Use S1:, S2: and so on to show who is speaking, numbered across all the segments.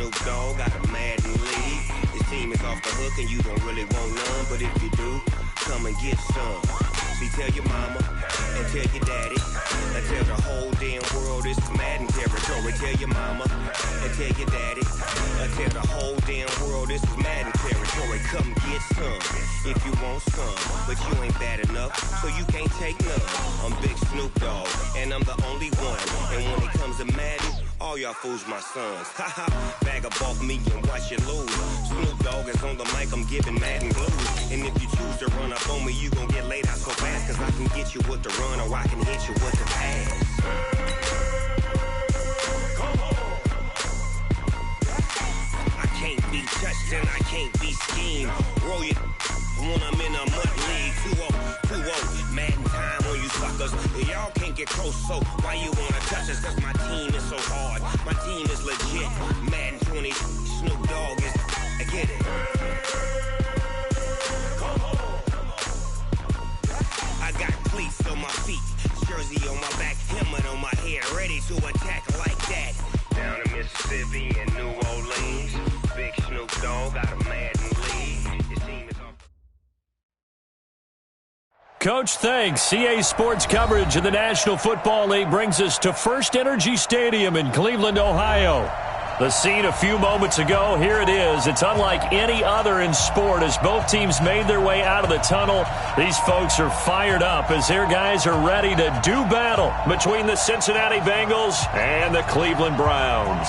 S1: Snoop Dogg got a Madden league. This team is off the hook and you don't really want none, but if you do, come and get some. See, tell your mama and tell your daddy and tell the whole damn world this is Madden territory. Tell your mama and tell your daddy and tell the whole damn world this is Madden territory. Come get some if you want some, but you ain't bad enough, so you can't take none. I'm Big Snoop Dogg, and I'm the only one. And when it comes to Madden, all y'all fools my sons. Haha, bag up off me and watch you lose. Snoop Dogg is on the mic, I'm giving Madden blues. And if you choose to run up on me, you gon' get laid out so fast, cause I can get you with the run or I can hit you with the pass. Come on. I can't be touched and I can't be schemed. Roll it when I'm in a mud league. 2-0, Madden time on you suckers. Y'all can't get close, so why you wanna touch us? Cause my team is so hard, my team is legit. Madden 20, Snoop Dogg is, I get it. Come on. I got cleats on my feet, jersey on my back, helmet on my head, ready to attack like that. Down in Mississippi and New Orleans, Big Snoop Dogg got a Madden league. His team is off.
S2: Coach, thanks. CA Sports coverage of the National Football League brings us to First Energy Stadium in Cleveland, Ohio. The scene a few moments ago, here it is. It's unlike any other in sport as both teams made their way out of the tunnel. These folks are fired up as their guys are ready to do battle between the Cincinnati Bengals and the Cleveland Browns.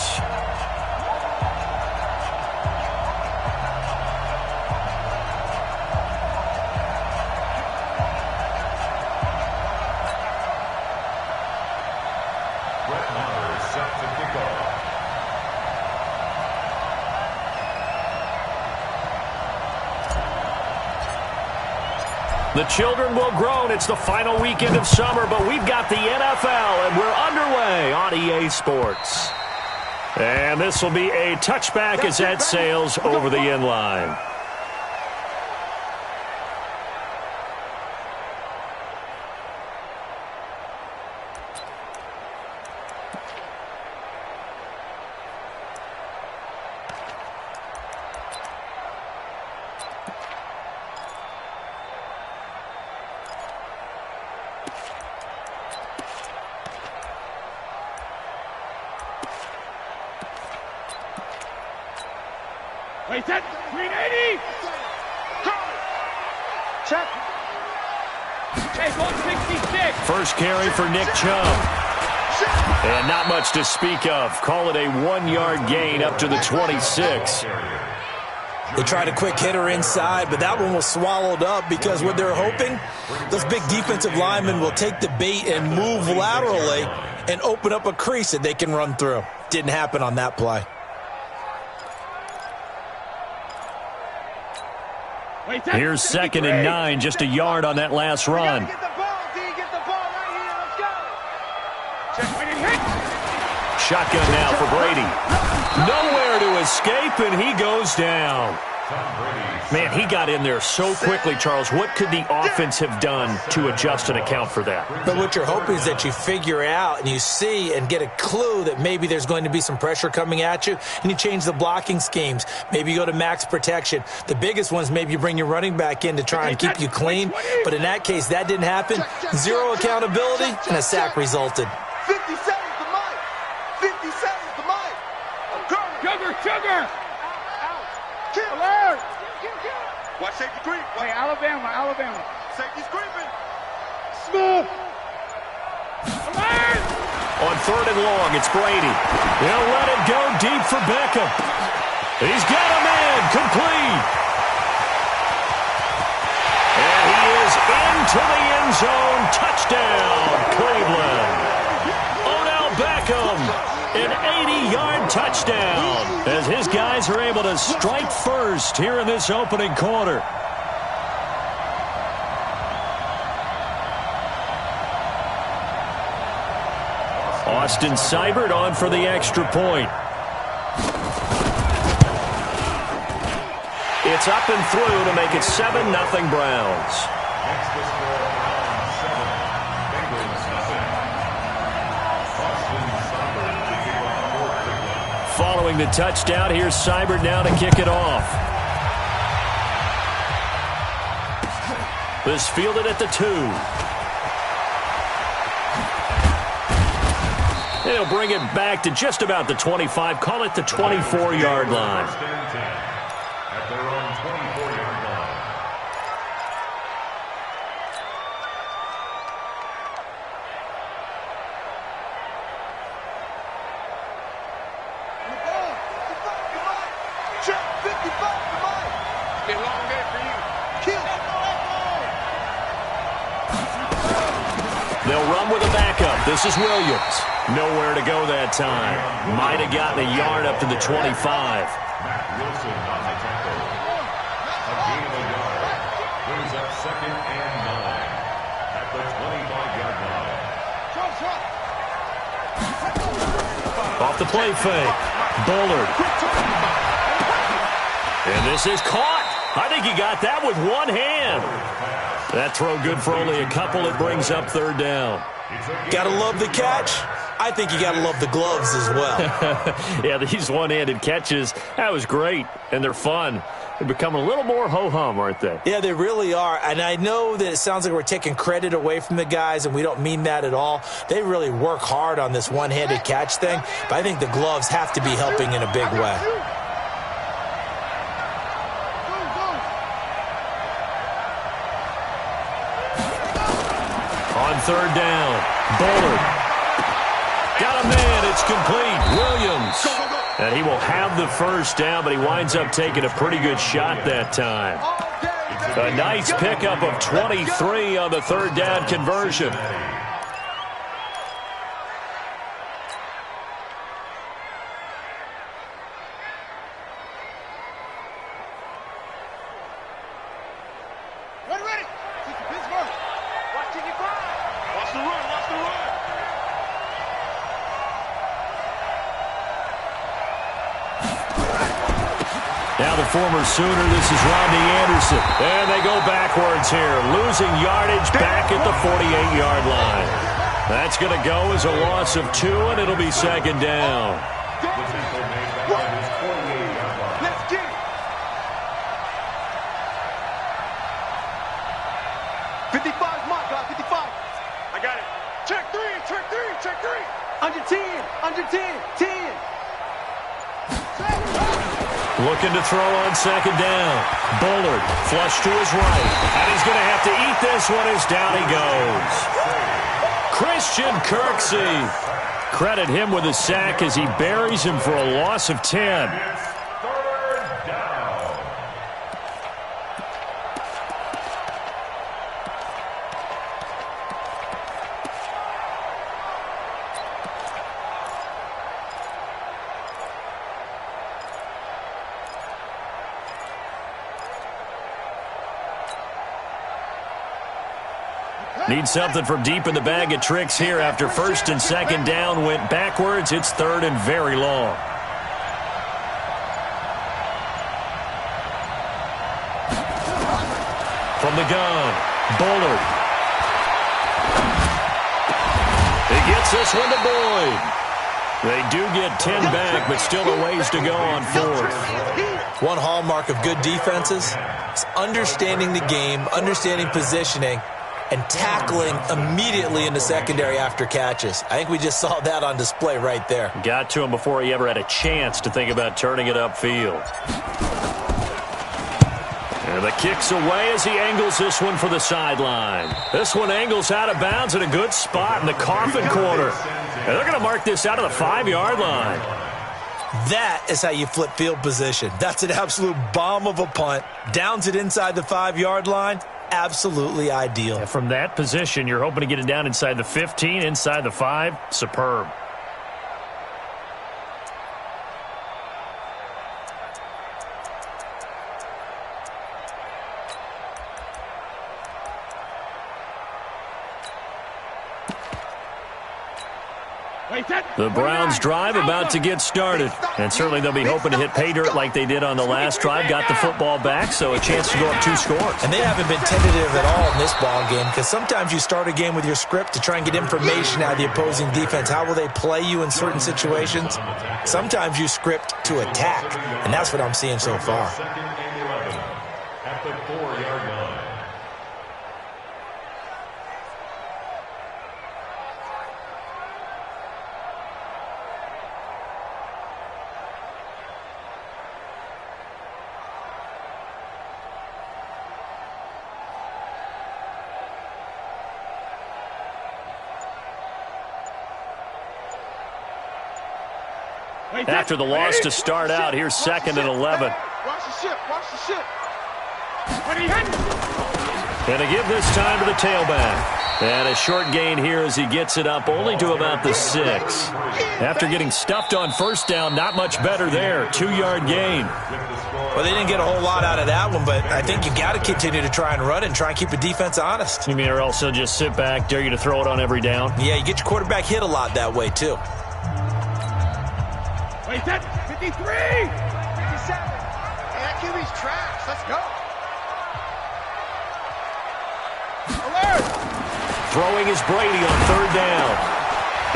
S2: The children will groan. It's the final weekend of summer, but we've got the NFL, and we're underway on EA Sports. And this will be a touchback as that sails over the end line.
S3: Wait, set, 380. Check. Hey, ball 66.
S2: First carry for Nick Chubb. And not much to speak of. Call it a 1-yard gain up to the 26.
S4: They tried a quick hitter inside, but that one was swallowed up because what they're hoping, those big defensive linemen will take the bait and move laterally and open up a crease that they can run through. Didn't happen on that play.
S2: Here's 2nd and 9, just a yard on that last run. Shotgun now for Brady. Nowhere to escape, and he goes down. Man, he got in there so quickly, Charles. What could the offense have done to adjust and account for that?
S4: But what you're hoping is that you figure out and you see and get a clue that maybe there's going to be some pressure coming at you, and you change the blocking schemes. Maybe you go to max protection. The biggest ones, maybe you bring your running back in to try and keep you clean. But in that case, that didn't happen. Zero accountability, and a sack resulted.
S5: 50 seconds to Mike. 50 seconds to Mike.
S3: Sugar. Alert.
S5: Watch safety creep.
S3: Hey, Alabama.
S5: Safety's creeping.
S3: Smooth. Alert.
S2: On 3rd and long, it's Brady. He'll let it go deep for Beckham. He's got a man complete. And he is into the end zone. Touchdown, Cleveland. Odell Beckham, an 80-yard touchdown as his guys are able to strike first here in this opening quarter. Austin Seibert on for the extra point. It's up and through to make it 7-0 Browns. Following the touchdown, here's Seibert now to kick it off. This fielded at the 2. They'll bring it back to just about the 25. Call it the 24-yard line.
S6: At their own 24-yard line.
S5: Check 55, come on.
S3: It's been a long day for you.
S5: Kill.
S2: They'll run with a backup. This is Williams. Nowhere to go that time. Might have gotten a yard up to the 25.
S6: Matt Wilson on the tackle. A gain of a yard. Brings up 2nd and 9 at the 25-yard line.
S2: Off the play fake. Bullard. And this is caught. I think he got that with one hand. That throw good for only a couple. It brings up 3rd down.
S4: Gotta love the catch. I think you gotta love the gloves as well.
S2: Yeah, these one-handed catches, that was great, and they're fun. They're becoming a little more ho-hum, aren't they?
S4: Yeah, they really are. And I know that it sounds like we're taking credit away from the guys, and we don't mean that at all. They really work hard on this one-handed catch thing, but I think the gloves have to be helping in a big way.
S2: On 3rd down, Bullard. Got a man, it's complete. Williams. And he will have the 1st down, but he winds up taking a pretty good shot that time. A nice pickup of 23 on the 3rd down conversion.
S3: Ready. Pittsburgh. Watch the run. Watch the run.
S2: Now the former Sooner, this is Rodney Anderson. And they go backwards here, losing yardage back at the 48-yard line. That's going to go as a loss of 2, and it'll be 2nd down.
S5: Let's get it. 55, my God, 55.
S3: I got it. Check 3.
S5: Under 10, 10.
S2: Looking to throw on 2nd down. Bullard, flush to his right. And he's going to have to eat this one as down he goes. Christian Kirksey. Credit him with a sack as he buries him for a loss of 10. Need something from deep in the bag of tricks here after 1st and 2nd down went backwards. It's 3rd and very long. From the gun, Bullard. He gets this one to Boyd. They do get 10 back, but still a ways to go on 4th.
S4: One hallmark of good defenses is understanding the game, understanding positioning, and tackling immediately in the secondary after catches. I think we just saw that on display right there.
S2: Got to him before he ever had a chance to think about turning it upfield. And the kick's away as he angles this one for the sideline. This one angles out of bounds in a good spot in the coffin corner. And they're going to mark this out of the 5-yard line.
S4: That is how you flip field position. That's an absolute bomb of a punt. Downs it inside the 5-yard line. Absolutely ideal.
S2: And from that position, you're hoping to get it down inside the 15, inside the 5. Superb. The Browns drive about to get started. And certainly they'll be hoping to hit pay dirt like they did on the last drive. Got the football back, so a chance to go up 2 scores.
S4: And they haven't been tentative at all in this ball game, because sometimes you start a game with your script to try and get information out of the opposing defense. How will they play you in certain situations? Sometimes you script to attack, and that's what I'm seeing so far.
S6: Second and 11 at the 4-yard line.
S2: After the loss to start out, here's 2nd and 11.
S5: Watch the ship. Watch the ship.
S2: And to give this time to the tailback. And a short gain here as he gets it up only to about the 6. After getting stuffed on first down, not much better there. 2-yard gain.
S4: Well, they didn't get a whole lot out of that one, but I think you got to continue to try and run it and try and keep the defense honest.
S2: You mean or else they'll just sit back, dare you to throw it on every down?
S4: Yeah, you get your quarterback hit a lot that way, too.
S3: Wait, that 53! 57! Hey, that QB's trash. Let's go. Alert!
S2: Throwing is Brady on 3rd down.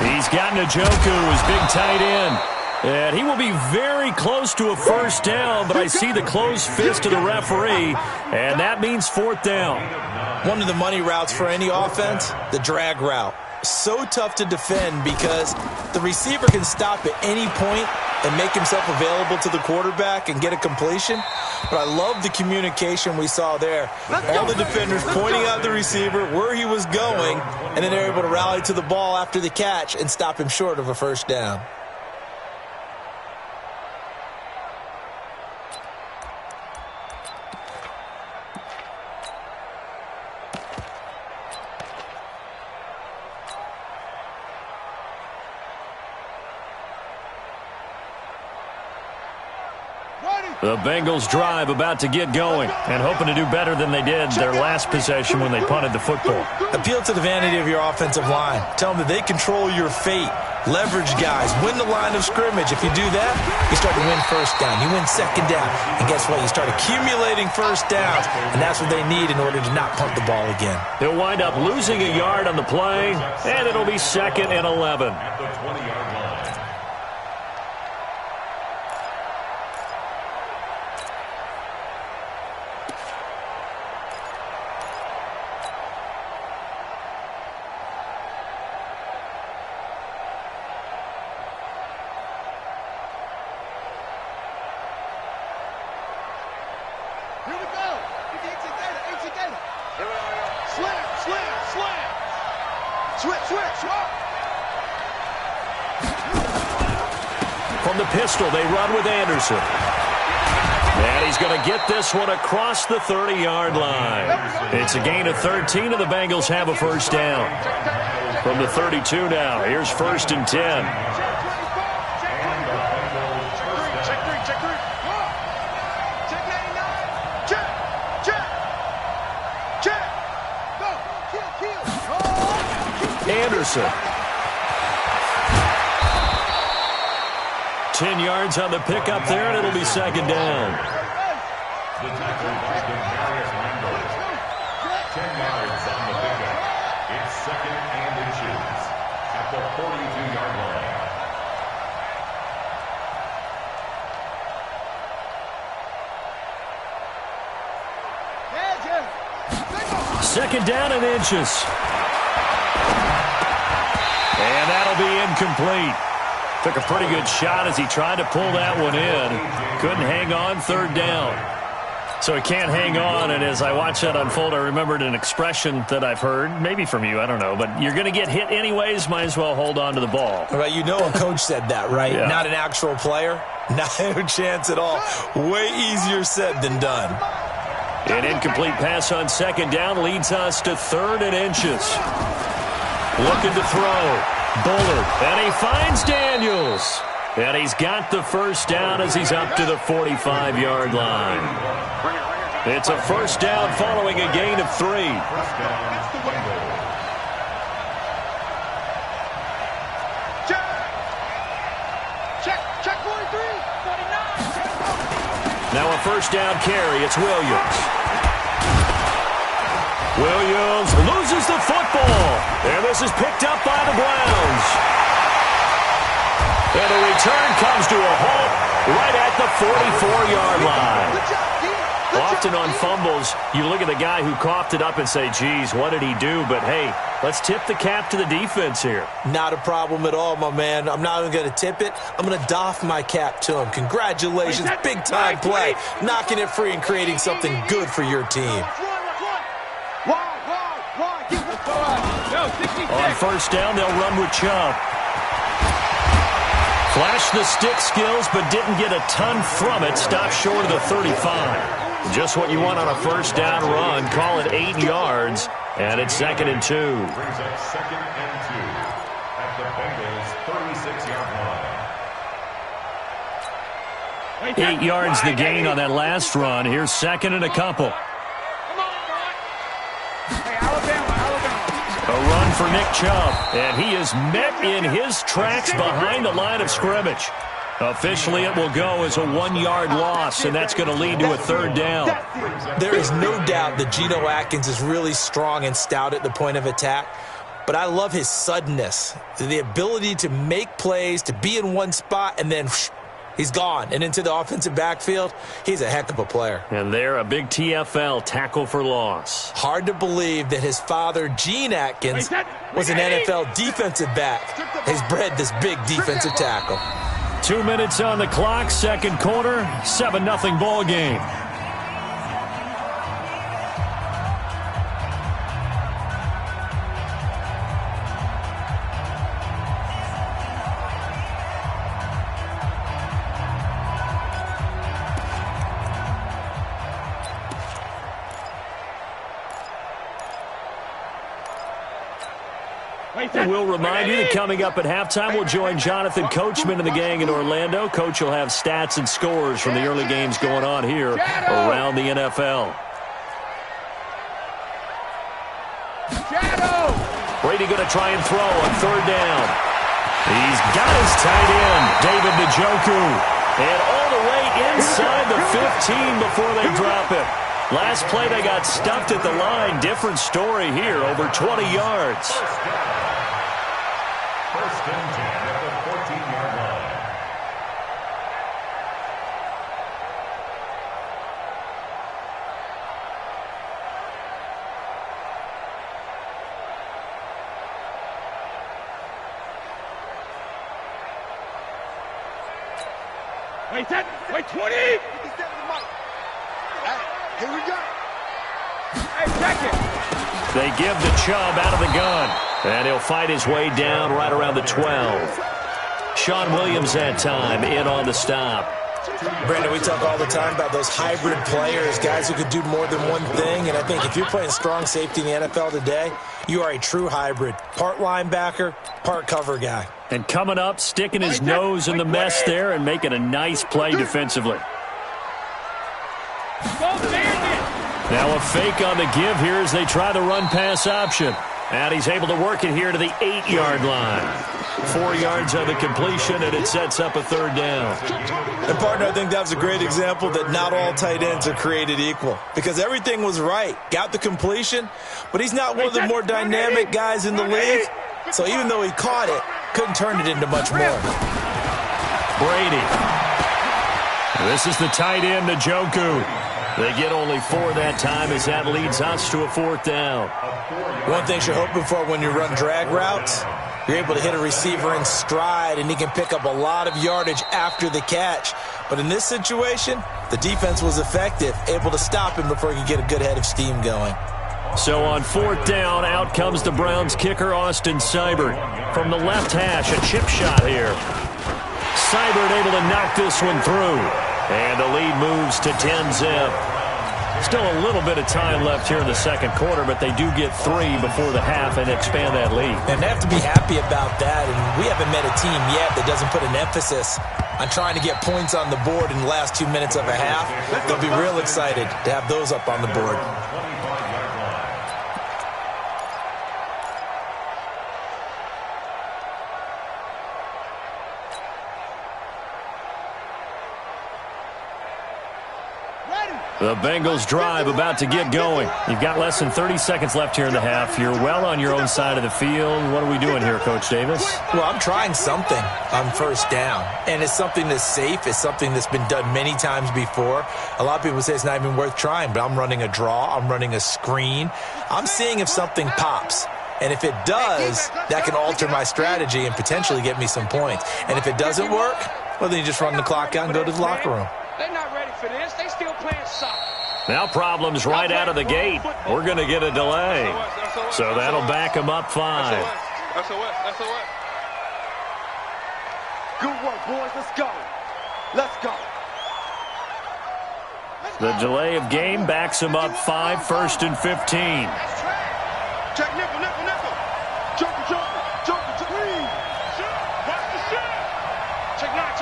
S2: He's got Njoku, his big tight end. And he will be very close to a first down, but I see the closed fist of the referee, and that means 4th down.
S4: One of the money routes for any offense, the drag route. So tough to defend because the receiver can stop at any point and make himself available to the quarterback and get a completion. But I love the communication we saw there. All the defenders pointing out the receiver, where he was going, and then they're able to rally to the ball after the catch and stop him short of a first down.
S2: The Bengals drive about to get going and hoping to do better than they did their last possession when they punted the football.
S4: Appeal to the vanity of your offensive line. Tell them that they control your fate. Leverage guys. Win the line of scrimmage. If you do that, you start to win first down. You win second down. And guess what? You start accumulating first downs, and that's what they need in order to not punt the ball again.
S2: They'll wind up losing a yard on the play, and it'll be 2nd and 11.
S6: At the 20-yard line.
S2: From the pistol, they run with Anderson. And he's going to get this one across the 30-yard line. It's a gain of 13, and the Bengals have a first down. From the 32 now, here's 1st and 10. Anderson. 10 yards on the pickup there, and it'll be 2nd down.
S6: The tackle by Darius Randall. 10 yards on the pickup. It's 2nd and inches at the 42-yard line.
S2: Second down and inches. And that'll be incomplete. Took a pretty good shot as he tried to pull that one in. Couldn't hang on, 3rd down. So he can't hang on, and as I watch that unfold, I remembered an expression that I've heard, maybe from you, I don't know, but you're going to get hit anyways, might as well hold on to the ball.
S4: Right, you know a coach said that, right?
S2: Yeah.
S4: Not an actual player. No chance at all. Way easier said than done.
S2: An incomplete pass on 2nd down leads us to 3rd and inches. Looking to throw. Bullard, and he finds Daniels. And he's got the first down as he's up to the 45-yard line. It's a first down following a gain of 3.
S6: First down, Bengals.
S3: Check 43. 49.
S2: Now a first down carry. It's Williams. Williams loses the football. And this is picked up by the Browns. And the return comes to a halt right at the 44-yard line.
S3: Good job, D. Good
S2: Often
S3: job,
S2: on
S3: D.
S2: fumbles, you look at the guy who coughed it up and say, geez, what did he do? But, hey, let's tip the cap to the defense here.
S4: Not a problem at all, my man. I'm not even going to tip it. I'm going to doff my cap to him. Congratulations, big-time play. Knocking it free and creating something good for your team.
S2: On first down, they'll run with Chubb. Flashed the stick skills, but didn't get a ton from it. Stopped short of the 35. Just what you want on a first down run. Call it 8 yards, and it's 2nd and 2.
S6: Brings up 2nd and 2 at the Bengals' 36-yard line.
S2: 8 yards the gain on that last run. Here's 2nd and a couple. A run for Nick Chubb, and he is met in his tracks behind the line of scrimmage. Officially, it will go as a 1-yard loss, and that's going to lead to a 3rd down.
S4: There is no doubt that Geno Atkins is really strong and stout at the point of attack, but I love his suddenness, the ability to make plays, to be in one spot, and then he's gone and into the offensive backfield. He's a heck of a player.
S2: And there, a big TFL, tackle for loss.
S4: Hard to believe that his father, Gene Atkins, was an NFL defensive back. He's bred this big defensive tackle.
S2: 2 minutes on the clock, 2nd quarter, 7-0 ball game. We'll remind you that coming up at halftime, we'll join Jonathan Coachman and the gang in Orlando. Coach will have stats and scores from the early games going on here around the NFL. Brady going to try and throw on 3rd down. He's got his tight end, David Njoku. And all the way inside the 15 before they drop it. Last play, they got stuffed at the line. Different story here, over 20 yards.
S6: First and 10 at the 14-yard line.
S3: Wait, 20. Here we go. Hey, check it.
S2: They give the Chubb out of the gun. And he'll fight his way down right around the 12. Sean Williams that time in on the stop.
S4: Brandon, we talk all the time about those hybrid players, guys who could do more than one thing. And I think if you're playing strong safety in the NFL today, you are a true hybrid. Part linebacker, part cover guy.
S2: And coming up, sticking his nose in the mess there and making a nice play defensively. Now a fake on the give here as they try the run-pass option. And he's able to work it here to the 8-yard line. 4 yards on the completion, and it sets up a 3rd down.
S4: And, partner, I think that was a great example that not all tight ends are created equal. Because everything was right. Got the completion, but he's not one of the more dynamic guys in the league. So even though he caught it, couldn't turn it into much more.
S2: Brady. This is the tight end, Njoku. They get only 4 that time as that leads us to a 4th down.
S4: One thing you're hoping for when you run drag routes, you're able to hit a receiver in stride, and he can pick up a lot of yardage after the catch. But in this situation, the defense was effective, able to stop him before he could get a good head of steam going.
S2: So on 4th down, out comes the Browns kicker, Austin Seibert. From the left hash, a chip shot here. Seibert able to knock this one through. And the lead moves to 10-zip. Still a little bit of time left here in the 2nd quarter, but they do get 3 before the half and expand that lead.
S4: And they have to be happy about that. And we haven't met a team yet that doesn't put an emphasis on trying to get points on the board in the last 2 minutes of a half. They'll be real excited to have those up on the board.
S2: The Bengals drive about to get going. You've got less than 30 seconds left here in the half. You're well on your own side of the field. What are we doing here, Coach Davis?
S4: Well, I'm trying something on first down, and it's something that's safe. It's something that's been done many times before. A lot of people say it's not even worth trying, but I'm running a draw. I'm running a screen. I'm seeing if something pops. And if it does, that can alter my strategy and potentially get me some points. And if it doesn't work, well, then you just run the clock out and go to the locker room.
S3: They're not ready for this. They still playing soccer.
S2: Now problems right out of the gate. We're going to get a delay. So that'll back them up 5.
S5: SOS. Good work, boys. Let's go. Let's go.
S2: The delay of game backs them up 5, 1st and 15.
S5: Check nickel. Joker.
S3: Watch the shot. Check 9.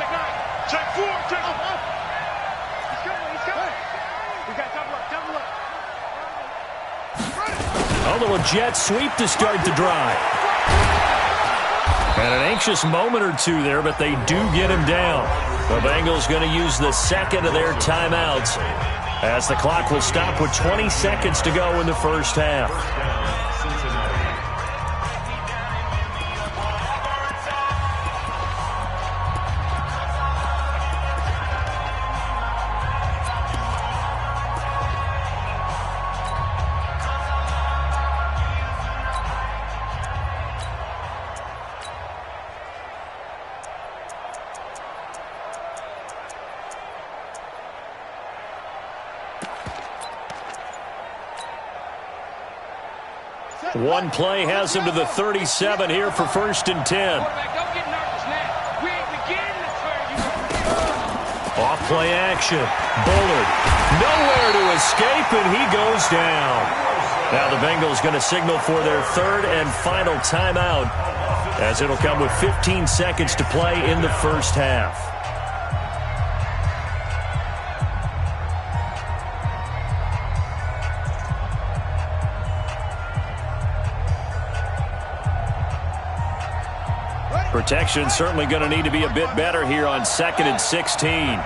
S3: Check 4. Check. He's coming. We got double up.
S2: A little jet sweep to start the drive. And an anxious moment or two there, but they do get him down. The Bengals going to use the second of their timeouts as the clock will stop with 20 seconds to go in the first half. One play has him to the 37 here for 1st and 10.
S3: Don't get nervous now. We ain't beginning to fair you.
S2: Off play action. Bullard nowhere to escape, and he goes down. Now the Bengals going to signal for their 3rd and final timeout, as it'll come with 15 seconds to play in the first half. Protection certainly going to need to be a bit better here on 2nd and 16.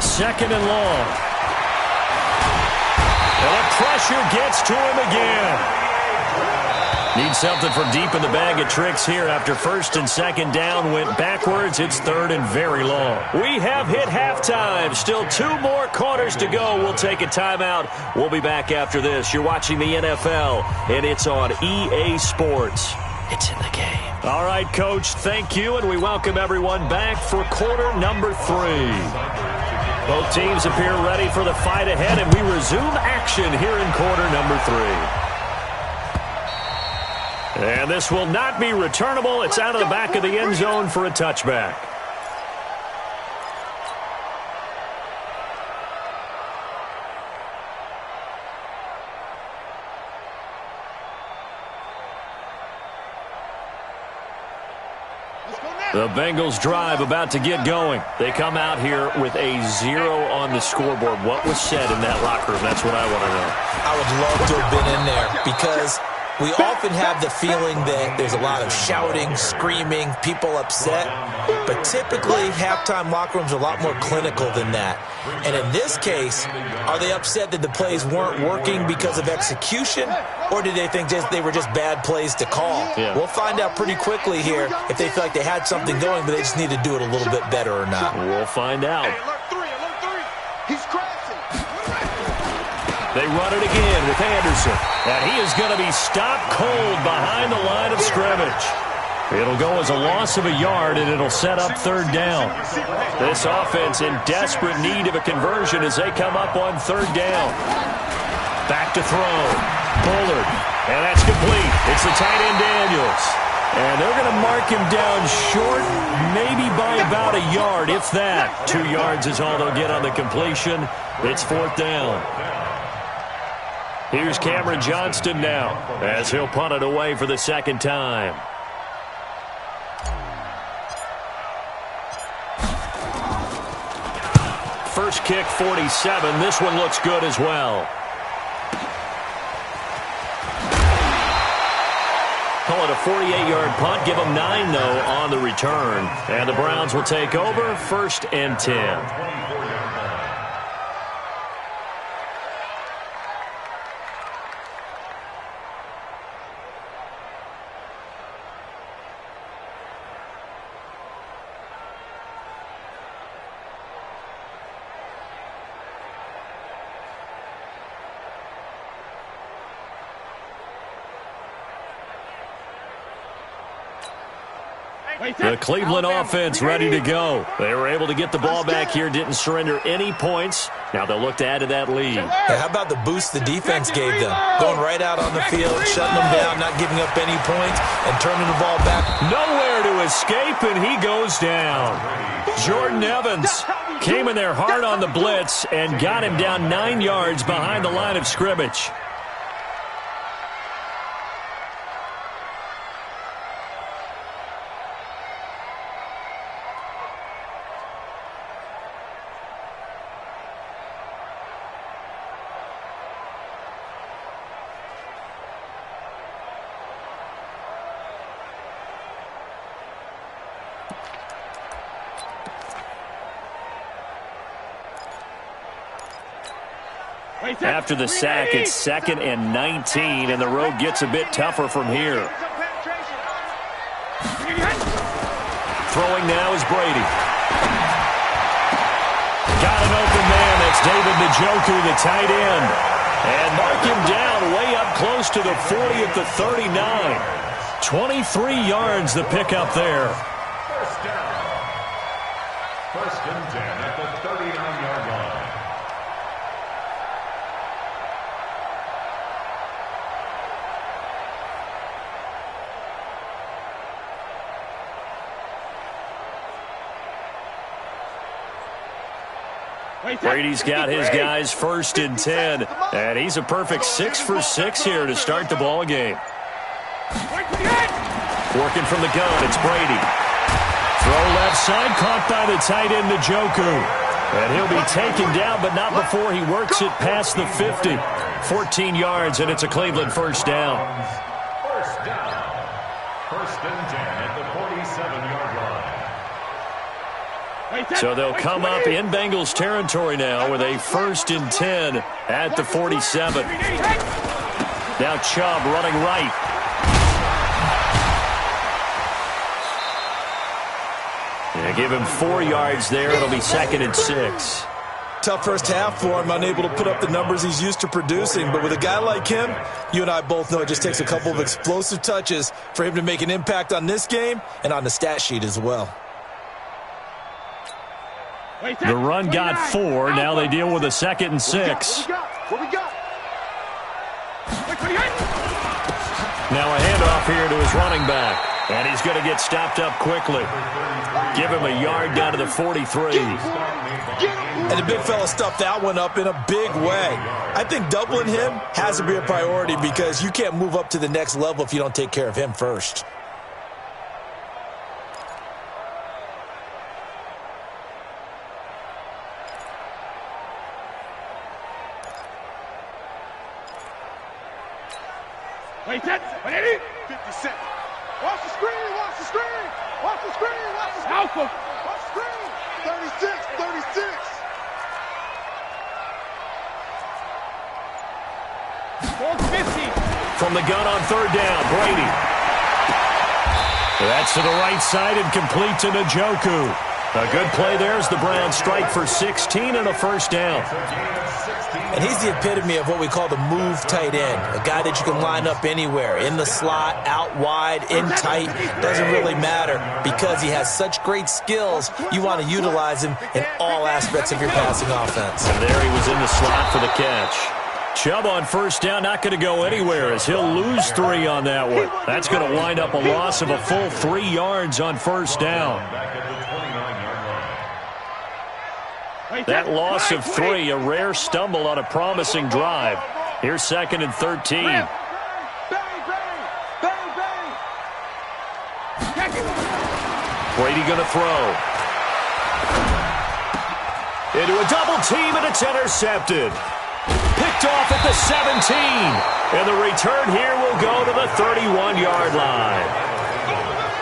S2: Second and long. And the pressure gets to him again. Need something from deep in the bag of tricks here after 1st and 2nd down went backwards. It's 3rd and very long. We have hit halftime. Still 2 more quarters to go. We'll take a timeout. We'll be back after this. You're watching the NFL, and it's on EA Sports. It's in the game. All right, Coach, thank you, and we welcome everyone back for quarter number 3. Both teams appear ready for the fight ahead, and we resume action here in quarter number 3. And this will not be returnable. It's out of the back of the end zone for a touchback. The Bengals drive about to get going. They come out here with a 0 on the scoreboard. What was said in that locker room? That's what I want to know.
S4: I would love to have been in there because we often have the feeling that there's a lot of shouting, screaming, people upset. But typically, halftime locker rooms are a lot more clinical than that. And in this case, are they upset that the plays weren't working because of execution? Or did they think they were just bad plays to call?
S2: Yeah.
S4: We'll find out pretty quickly here if they feel like they had something going, but they just need to do it a little bit better or not.
S2: We'll find out.
S5: Alert 3. He's crashing.
S2: They run it again with Anderson. And he is going to be stopped cold behind the line of scrimmage. It'll go as a loss of a yard, and it'll set up 3rd down. This offense in desperate need of a conversion as they come up on 3rd down. Back to throw. Bullard. And that's complete. It's the tight end Daniels. And they're going to mark him down short, maybe by about a yard, if that. 2 yards is all they'll get on the completion. It's 4th down. Here's Cameron Johnston now as he'll punt it away for the 2nd time. First kick, 47. This one looks good as well. call it a 48-yard punt. Give them 9, though, on the return. And the Browns will take over, 1st and 10. The Cleveland offense ready to go. They were able to get the ball back here, didn't surrender any points. Now they'll look to add to that lead.
S4: Hey, how about the boost the defense gave them? Going right out on the field, shutting them down, not giving up any points, and turning the ball back.
S2: Nowhere to escape, and he goes down. Jordan Evans came in there hard on the blitz and got him down 9 yards behind the line of scrimmage. After the sack, it's 2nd and 19, and the road gets a bit tougher from here. Throwing now is Brady. Got an open man. That's David Njoku, the tight end. And mark him down way up close to the 40 at the 39. 23 yards the pickup there.
S6: First down. 1st and 10 at the 39-yard line.
S2: Brady's got his guys 1st and 10, and he's a perfect 6 for 6 here to start the ball game. Working from the gun, it's Brady. Throw left side, caught by the tight end Njoku. And he'll be taken down, but not before he works it past the 50. 14 yards, and it's a Cleveland 1st down.
S6: First down. 1st and 10 at the 47-yard line.
S2: So they'll come up in Bengals territory now with a 1st and 10 at the 47. Now Chubb running right. Yeah, give him 4 yards there. It'll be 2nd and 6.
S4: Tough first half for him, unable to put up the numbers he's used to producing. But with a guy like him, you and I both know it just takes a couple of explosive touches for him to make an impact on this game and on the stat sheet as well.
S2: The run got 4. Now they deal with a 2nd and 6.
S5: What we got?
S2: Now a handoff here to his running back. And he's going to get stopped up quickly. Give him a yard down to the 43.
S4: And the big fella stuffed that one up in a big way. I think doubling him has to be a priority because you can't move up to the next level if you don't take care of him first.
S3: Wait, 50
S5: seconds. Watch the screen, watch the screen. Watch the screen, watch the screen.
S3: Alpha.
S5: Watch the screen. 36.
S2: From the gun on 3rd down, Brady. That's to the right side and complete to Njoku. A good play there as the Browns strike for 16 and a 1st down.
S4: And he's the epitome of what we call the move tight end. A guy that you can line up anywhere, in the slot, out wide, in tight. Doesn't really matter because he has such great skills. You want to utilize him in all aspects of your passing offense.
S2: And there he was in the slot for the catch. Chubb on 1st down, not going to go anywhere as he'll lose 3 on that one. That's going to wind up a loss of a full 3 yards on 1st down. That loss of 3, a rare stumble on a promising drive. Here's 2nd and 13. Brady going to throw. Into a double team, and it's intercepted. Picked off at the 17. And the return here will go to the 31-yard line.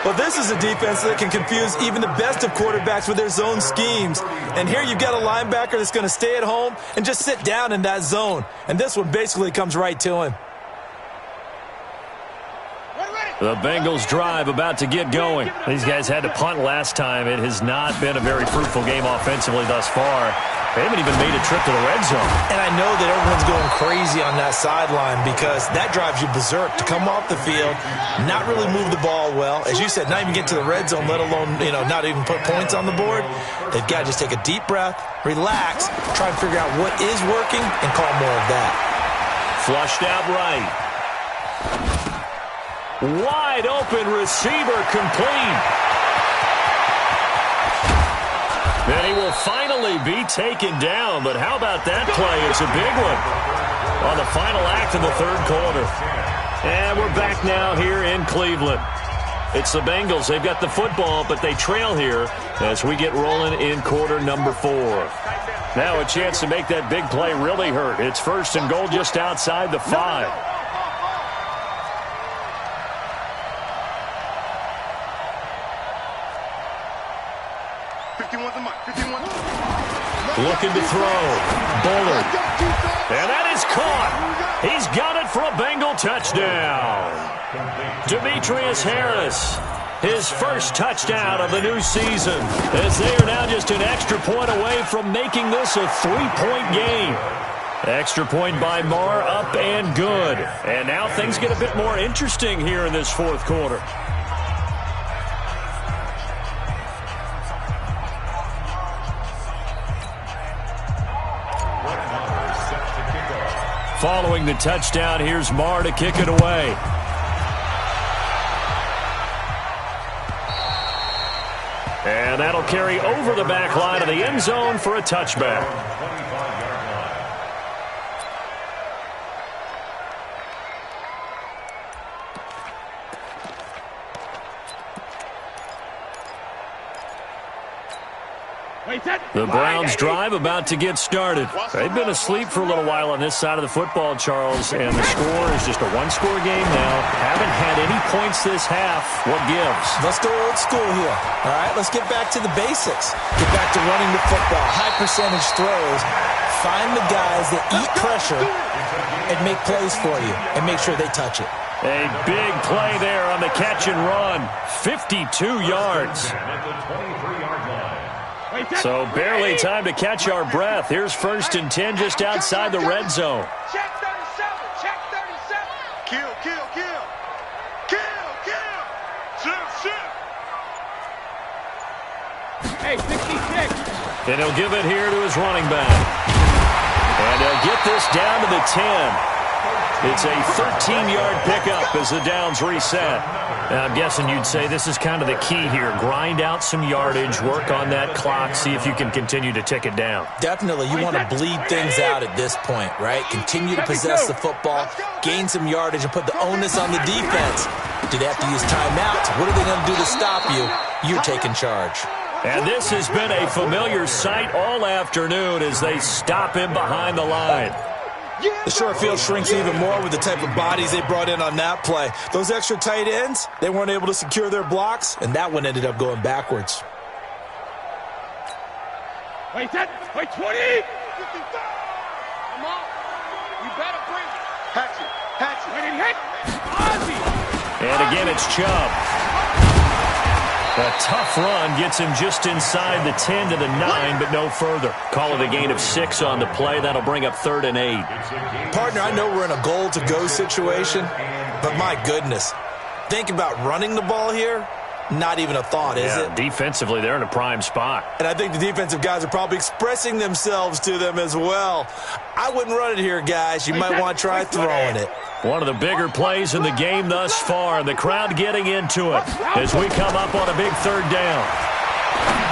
S7: Well, this is a defense that can confuse even the best of quarterbacks with their zone schemes. And here you've got a linebacker that's going to stay at home and just sit down in that zone. And this one basically comes right to him.
S2: The Bengals drive about to get going. These guys had to punt last time. It has not been a very fruitful game offensively thus far. They haven't even made a trip to the red zone.
S4: And I know that everyone's going crazy on that sideline because that drives you berserk to come off the field, not really move the ball well. As you said, not even get to the red zone, let alone, not even put points on the board. They've got to just take a deep breath, relax, try and figure out what is working, and call more of that.
S2: Flushed out right. Wide open receiver complete. Then he will finally be taken down, but how about that play? It's a big one on the final act of the third quarter. And we're back now here in Cleveland. It's the Bengals. They've got the football, but they trail here as we get rolling in quarter number 4. Now a chance to make that big play really hurt. It's first and goal just outside the 5. Looking to throw. Bullard. And that is caught. He's got it for a Bengal touchdown. Demetrius Harris, his first touchdown of the new season, as they are now just an extra point away from making this a 3-point game. Extra point by Marr, up and good. And now things get a bit more interesting here in this fourth quarter. Following the touchdown, here's Marr to kick it away. And that'll carry over the back line of the end zone for a touchback. The Browns drive about to get started. They've been asleep for a little while on this side of the football, Charles, and the score is just a one-score game now. Haven't had any points this half. What gives?
S7: Let's go old school here. All right, let's get back to the basics. Get back to running the football, high percentage throws. Find the guys that eat pressure and make plays for you and make sure they touch it.
S2: A big play there on the catch and run. 52 yards. So barely time to catch our breath. Here's first and 10 just outside the red zone.
S3: Check 37. Check 37. Kill. Shit. Hey, 66.
S2: And he'll give it here to his running back. And they'll get this down to the 10. It's a 13-yard pickup as the downs reset. Now, I'm guessing you'd say this is kind of the key here. Grind out some yardage, work on that clock, see if you can continue to tick it down.
S4: Definitely. You want to bleed things out at this point, right? Continue to possess the football, gain some yardage, and put the onus on the defense. Do they have to use timeouts? What are they going to do to stop you? You're taking charge.
S2: And this has been a familiar sight all afternoon as they stop him behind the line.
S7: The short field shrinks even more with the type of bodies they brought in on that play. Those extra tight ends, they weren't able to secure their blocks,
S4: and that one ended up going backwards.
S3: Wait, 20. Come on. You better bring it. Hatch it. When it hit, Ozzie.
S2: And again, it's Chubb. A tough run gets him just inside the 10 to the 9, but no further. Call it a gain of 6 on the play. That'll bring up 3rd and 8.
S7: Partner, I know we're in a goal-to-go situation, but my goodness, think about running the ball here. Not even a thought, is it?
S2: Defensively, they're in a prime spot.
S7: And I think the defensive guys are probably expressing themselves to them as well. I wouldn't run it here, guys. You might want to try throwing it.
S2: One of the bigger plays in the game thus far. The crowd getting into it as we come up on a big 3rd down.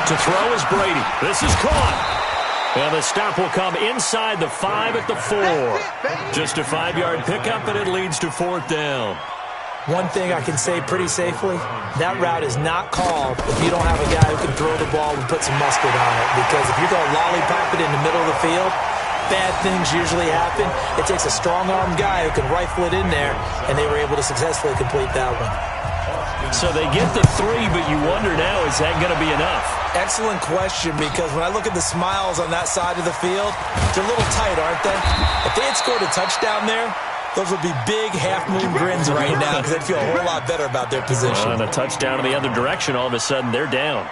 S2: To throw is Brady. This is caught. And the stop will come inside the 5 at the 4. Just a 5-yard pickup, and it leads to 4th down.
S4: One thing I can say pretty safely, that route is not called if you don't have a guy who can throw the ball and put some mustard on it. Because if you're going to lollipop it in the middle of the field,
S7: bad things usually happen. It takes a strong-arm guy who can rifle it in there, and they were able to successfully complete that one.
S2: So they get the 3, but you wonder now, is that going to be enough?
S7: Excellent question, because when I look at the smiles on that side of the field, they're a little tight, aren't they? If they had scored a touchdown there, those would be big half-moon grins right now because they'd feel a whole lot better about their position.
S2: And a touchdown in the other direction, all of a sudden they're down.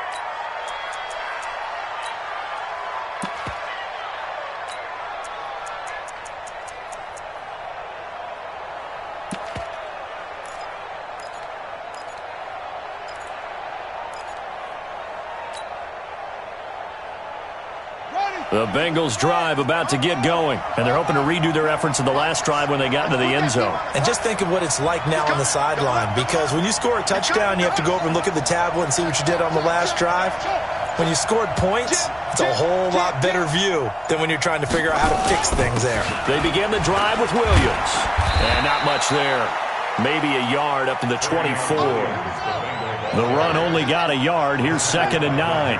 S2: The Bengals drive about to get going, and they're hoping to redo their efforts in the last drive when they got into the end zone.
S7: And just think of what it's like now on the sideline, because when you score a touchdown, you have to go over and look at the tablet and see what you did on the last drive. When you scored points, it's a whole lot better view than when you're trying to figure out how to fix things there.
S2: They began the drive with Williams, and not much there. Maybe a yard up to the 24. The run only got a yard. Here's 2nd and 9.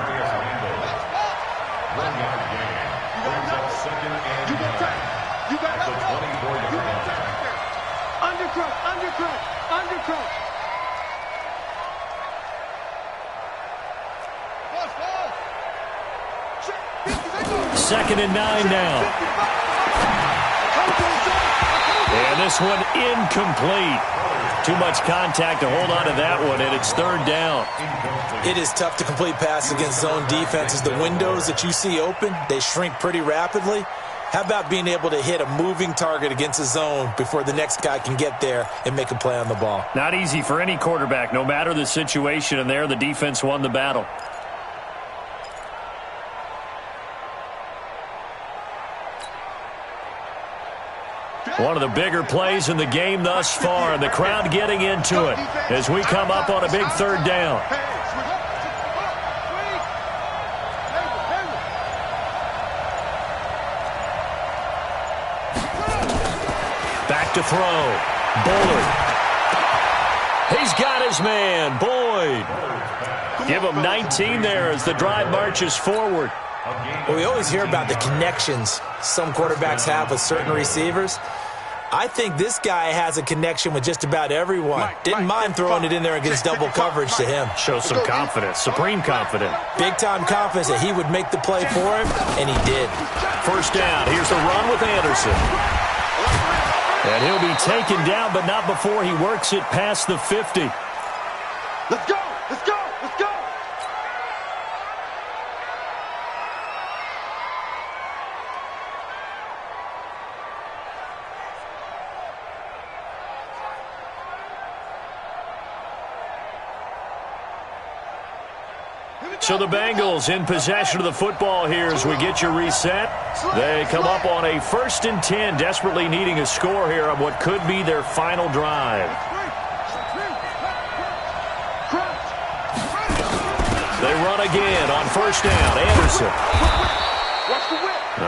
S5: Undercut.
S2: 2nd and 9 now. And this one incomplete. Too much contact to hold on to that one, and it's 3rd down.
S7: It is tough to complete passes against zone defenses. The windows that you see open, they shrink pretty rapidly. How about being able to hit a moving target against a zone before the next guy can get there and make a play on the ball?
S2: Not easy for any quarterback, no matter the situation, and there the defense won the battle. One of the bigger plays in the game thus far, and the crowd getting into it as we come up on a big 3rd down. Back to throw. Bullard. He's got his man, Boyd. Give him 19 there as the drive marches forward.
S7: Well, we always hear about the connections some quarterbacks have with certain receivers. I think this guy has a connection with just about everyone. Didn't mind throwing it in there against double coverage to him.
S2: Shows some confidence, supreme confidence.
S7: Big-time confidence that he would make the play for him, and he did.
S2: 1st down. Here's the run with Anderson. And he'll be taken down, but not before he works it past the 50.
S5: Let's go! Let's go! Let's go!
S2: So the Bengals in possession of the football here as we get you reset. They come up on a 1st and 10, desperately needing a score here on what could be their final drive. They run again on 1st down. Anderson.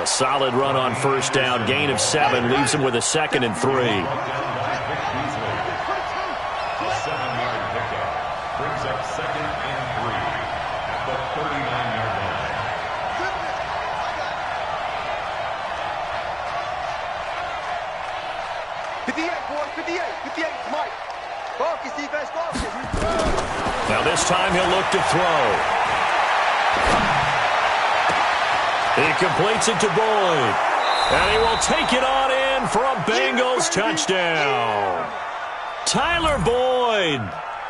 S2: A solid run on 1st down. Gain of 7 leaves him with a 2nd and 3. Now this time he'll look to throw. He completes it to Boyd. And he will take it on in for a Bengals touchdown. Tyler Boyd,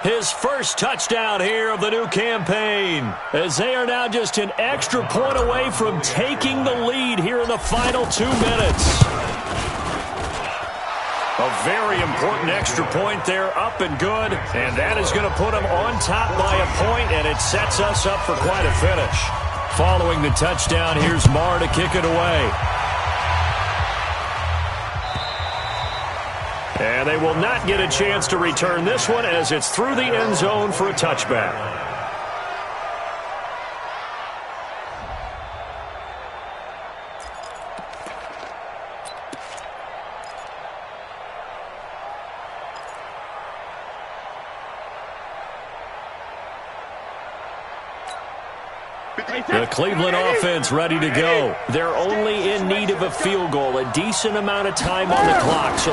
S2: his first touchdown here of the new campaign, as they are now just an extra point away from taking the lead here in the final 2 minutes. A very important extra point there, up and good, and that is going to put them on top by a point, and it sets us up for quite a finish. Following the touchdown, here's Marr to kick it away. And they will not get a chance to return this one as it's through the end zone for a touchback. The Cleveland offense ready to go. They're only in need of a field goal, a decent amount of time on the clock. So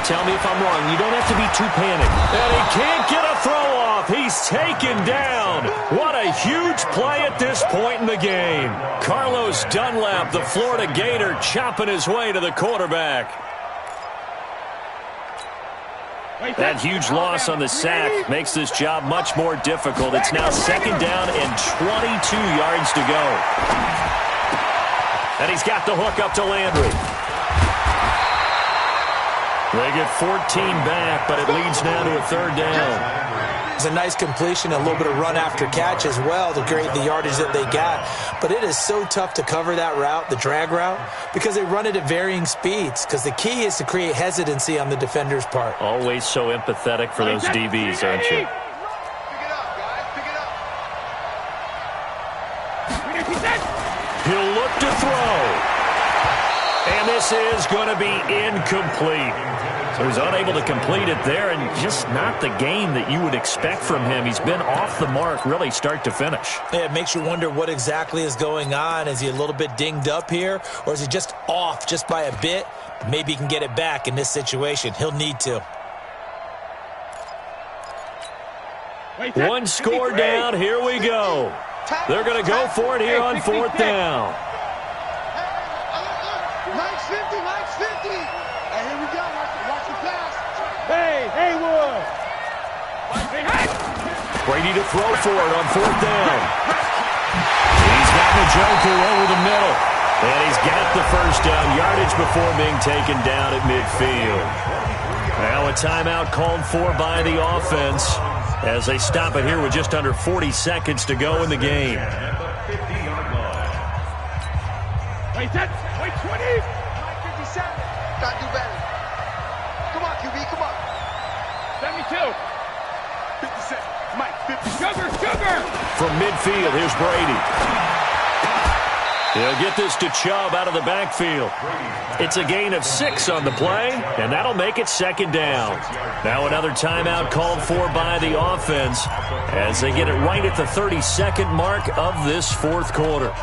S2: tell me if I'm wrong. You don't have to be too panicked. And he can't get a throw off. He's taken down. What a huge play at this point in the game. Carlos Dunlap, the Florida Gator, chopping his way to the quarterback. That huge loss on the sack makes this job much more difficult. It's now second down and 22 yards to go. And he's got the hook up to Landry. They get 14 back, but it leads now to a third down.
S7: It's a nice completion, a little bit of run after catch as well to create the yardage that they got. But it is so tough to cover that route, the drag route, because they run it at varying speeds. Because the key is to create hesitancy on the defender's part.
S2: Always so empathetic for those DBs, aren't you?
S5: Pick it up, guys. Pick it up.
S2: He'll look to throw. And this is going to be incomplete. So he's unable to complete it there, and just not the game that you would expect from him. He's been off the mark really start to finish.
S7: Yeah, it makes you wonder what exactly is going on. Is he a little bit dinged up here, or is he just off just by a bit? Maybe he can get it back in this situation. He'll need to.
S2: One score down. Here we go. They're going to go for it here on fourth down.
S5: Mike's 50, Mike's 50. Hey, here we go. Watch the pass. Hey, Haywood.
S2: Brady to throw for it on fourth down. He's got Njoku over the middle. And he's got the first down yardage before being taken down at midfield. Now a timeout called for by the offense as they stop it here with just under 40 seconds to go in the game.
S5: Wait, 20. Mike 57. Gotta do better. Come on, QB, come on. 72. 57. Mike 50. Sugar.
S2: From midfield, here's Brady. He'll get this to Chubb out of the backfield. It's a gain of 6 on the play, and that'll make it second down. Now another timeout called for by the offense as they get it right at the 32nd mark of this fourth quarter.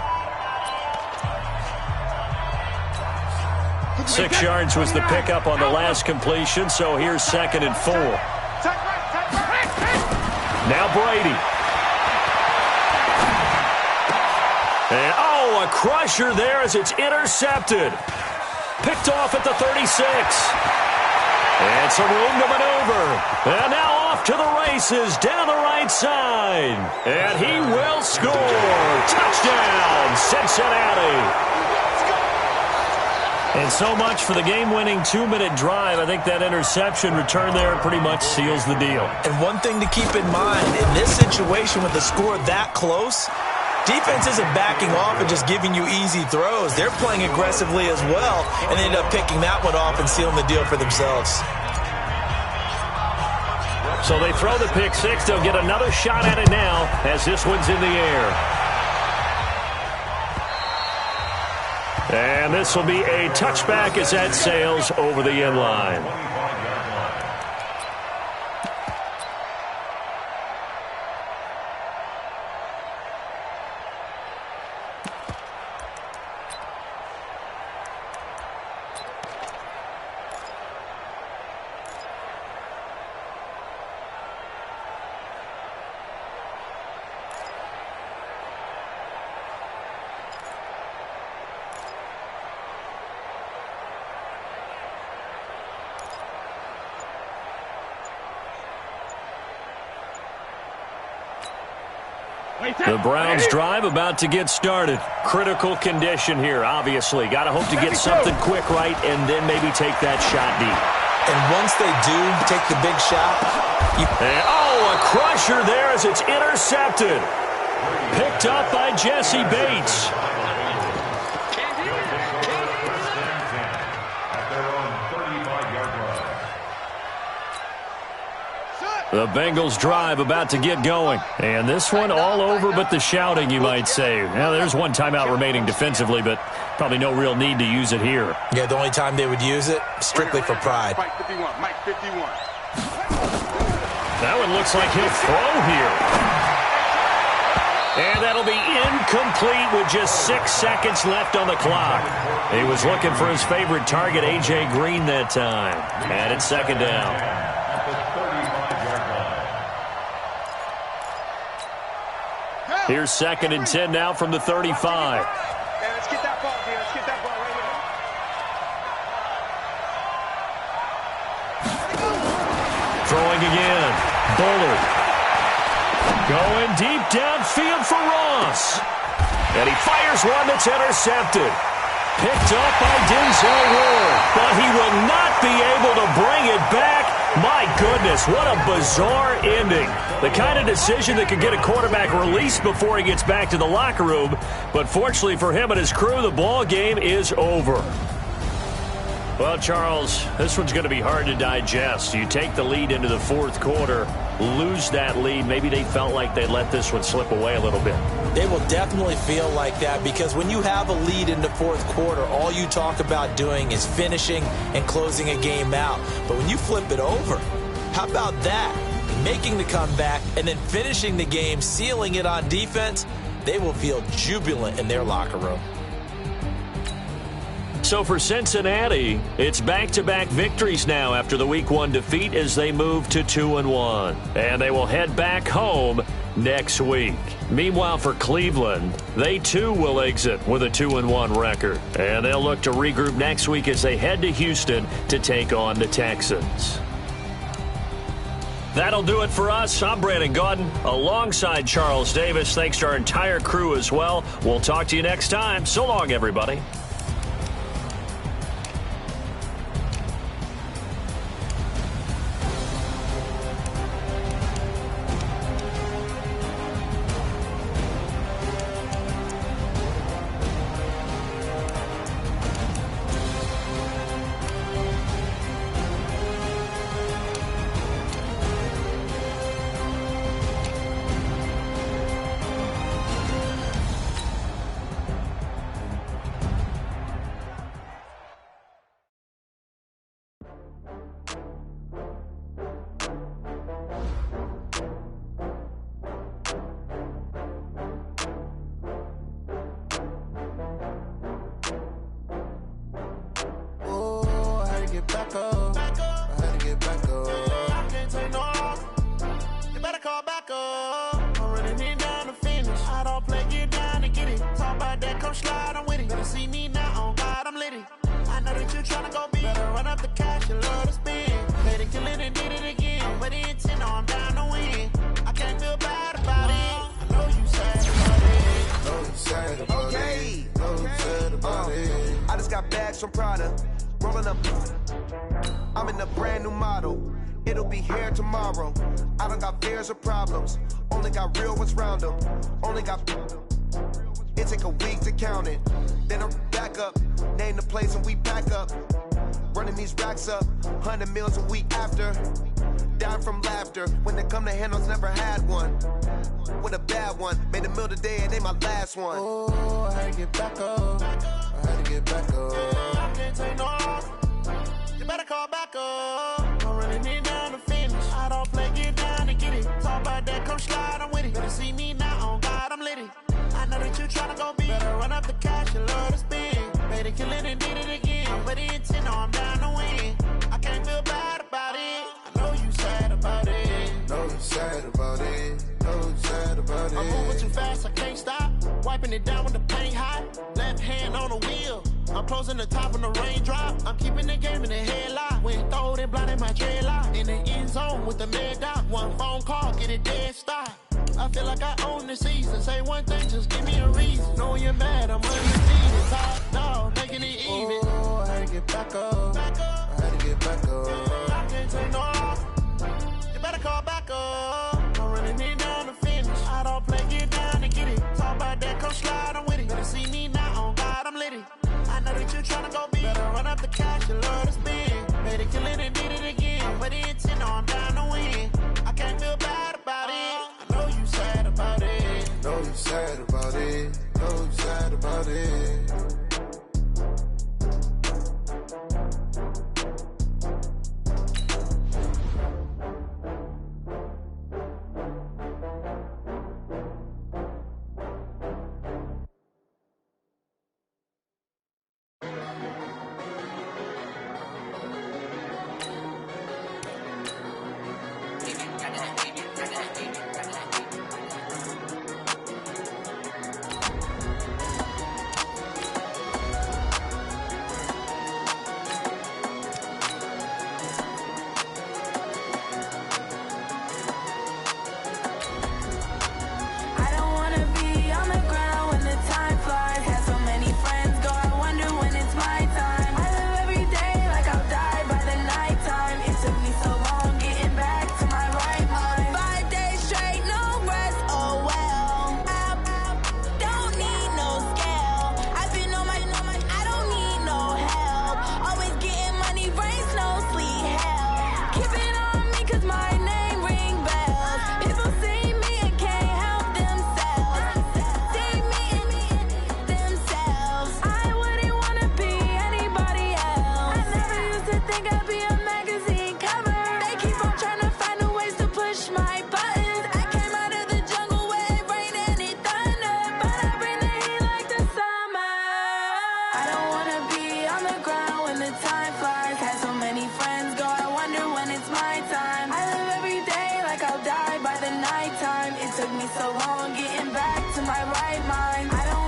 S2: 6 yards was the pickup on the last completion, so here's 2nd and 4. Now Brady. And, a crusher there as it's intercepted. Picked off at the 36. And some room to maneuver. And now off to the races down the right side. And he will score. Touchdown, Cincinnati. And so much for the game-winning 2-minute drive. I think that interception return there pretty much seals the deal.
S7: And one thing to keep in mind, in this situation with the score that close, defense isn't backing off and just giving you easy throws. They're playing aggressively as well, and they end up picking that one off and sealing the deal for themselves.
S2: So they throw the pick six. They'll get another shot at it now as this one's in the air. And this will be a touchback as that sails over the end line. The Browns drive about to get started. Critical condition here, obviously. Got to hope to get something quick right and then maybe take that shot deep.
S7: And once they do take the big shot,
S2: a crusher there as it's intercepted. Picked up by Jesse Bates. The Bengals drive about to get going. And this one all over but the shouting, you might say. Now, there's one timeout remaining defensively, but probably no real need to use it here.
S7: Yeah, the only time they would use it, strictly for pride.
S5: Mike 51, Mike 51.
S2: That one looks like he'll throw here. And that'll be incomplete with just 6 seconds left on the clock. He was looking for his favorite target, A.J. Green, that time. And it's second down.
S6: At the 35-yard line.
S2: Here's second and 10 now from the 35.
S3: Man, let's get that ball, dude. Let's get that ball right here.
S2: Throwing again. Bullard. Going deep downfield for Ross. And he fires one that's intercepted. Picked up by Denzel Ward. But he will not be able to bring it back. My goodness, what a bizarre ending. The kind of decision that could get a quarterback released before he gets back to the locker room. But fortunately for him and his crew, the ball game is over. Well, Charles, this one's going to be hard to digest. You take the lead into the fourth quarter, lose that lead. Maybe they felt like they let this one slip away a little bit.
S7: They will definitely feel like that because when you have a lead in the fourth quarter, all you talk about doing is finishing and closing a game out. But when you flip it over, how about that? Making the comeback and then finishing the game, sealing it on defense, they will feel jubilant in their locker room.
S2: So for Cincinnati, it's back-to-back victories now after the Week 1 defeat as they move to 2-1. And they will head back home next week. Meanwhile, for Cleveland, they too will exit with a 2-1 record. And they'll look to regroup next week as they head to Houston to take on the Texans. That'll do it for us. I'm Brandon Gaudin alongside Charles Davis. Thanks to our entire crew as well. We'll talk to you next time. So long, everybody.
S8: I'm in a brand new model. It'll be here tomorrow. I don't got fears or problems. Only got real ones round them. Only got... It take a week to count it. Then I'm back up. Name the place and we pack up. Running these racks up. 100 meals a week after. Down from laughter. When they come to handles, never had one. With a bad one. Made a meal today and ain't my last one. Oh, I had to get back up. I had to get back up. I can't take no off. You better call back up. I'm running it down to finish. I don't play, get down and get it. Talk about that, come slide, I'm with it. Better see me now, on God, I'm litty. I know that you tryna go big. Better run up the cash, you love to spend. Made it, kill it, and did it again. But the intent, no, I'm down to win. I can't feel bad about it. I know you sad about it. Know you sad about it. Know you sad about it. I'm moving too fast, I can't stop. Wiping it down with the paint hot. Left hand on the wheel. I'm closing the top when the raindrop. I'm keeping the game in the headlock. When throwed it, blinded my dreadlock. In the end zone with the mad dot. One phone call, get it dead stop. I feel like I own the season. Say one thing, just give me a reason. Knowing you're mad, I'm undefeated. Top dog, making it even. Oh, I had to get back up. I had to get back up. I can't take no off. You better call back up. I'm running it down to finish. I don't play, get down to get it. Talk about that, come slide, I'm with it. Better see me now, on God, I'm litty. I know that you tryna go big. Better run up the cash, you love to spend. Made it, kill it, and did it again. But the intent, no, I'm down to win. I can't feel bad about it. I know you sad about it. Know you sad about it. Know you sad about it.
S9: took me so long getting back to my right mind. I don't